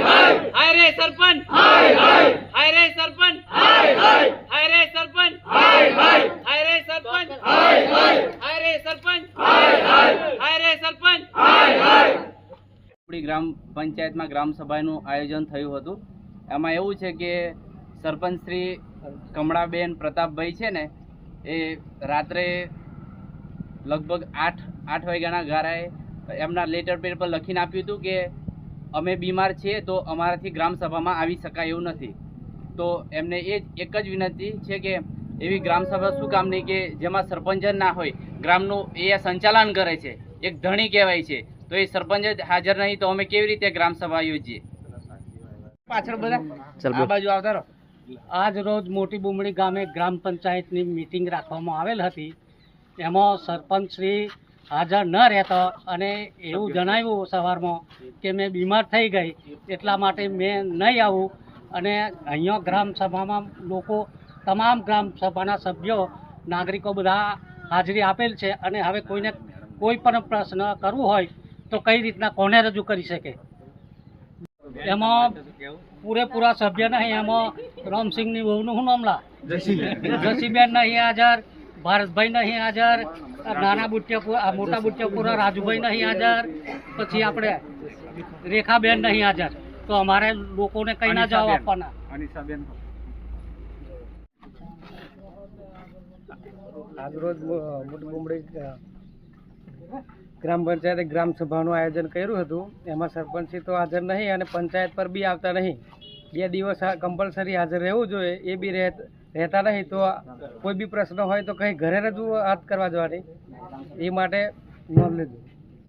हाय रे सरपंच, हाय रे सरपंच, हाय रे सरपंच, हाय रे सरपंच, हाय रे सरपंच, हाय रे सरपंच। ग्राम पंचायत में ग्राम सभा आयोजन थयुं हतुं। एमां एवुं छे के सरपंच श्री कमळाबेन प्रतापभाई छे ने ए रात्रे लगभग 8 वाग्याना गाराए एमना लेटर पेड पर लखीने आप्युं हतुं के अमे बीमार छीए तो अमाराथी ग्राम सभा में आवी शकाय एवुं नथी। तो एमने एक ज विनंती छे के एवी ग्राम सभा शुं कामनी के जेमां सरपंच ना होय, ग्रामनुं ए संचालन करे छे, एक धणी कहेवाय छे, तो ये सरपंच हाजर नहीं तो अमे केवी रीते ग्राम सभा योजीए। पाछळ बधा आ बाजु आवता रहो। आज रोज मोटी बुमड़ी गामे ग्राम पंचायतनी मीटिंग राखवामां आवेल हती। एमां सरपंच श्री हाजर न रहता अने एवुं जणाव्युं सवारमां के मैं बीमार थई गई एटला माटे मैं नहीं आवुं अने अहींया ग्राम सभामां लोको तमाम ग्राम सभाना सभ्यो नागरिको बधा हाजरी आपेल छे अने हवे कोईने कोई पण प्रश्न करवो होय तो कई रीतना कोने रजू करी सके। एमां पूरेपूरा सभ्य नहीं, एमां रामसिंहनी वहुनुं शुं नाम ला जसीबेन नहीं हाजर, भारतभाई नहीं हाजर, नाना बुटियापुरा मोटा बुटियापुरा राजूभाई नहीं हाजर, पछी आपणे रेखाबेन नहीं हाजर। तो अमारे लोकोने कई ना जवाब आपवाना। आज रोज मोटी बुमड़ी ग्राम पंचायत ग्राम सभाનું आयोजन કર્યું હતું। એમાં સરપંચી તો હાજર નહીં અને પંચાયત પર બી આવતા નહીં। 2 દિવસ કમ્પલસરી હાજર રહેવું જોઈએ, એ બી રહેતા નહીં। તો કોઈ બી પ્રશ્ન હોય તો કંઈ ઘરે રજૂઆત કરવા જવાની, એ માટે નોંધ લીધું।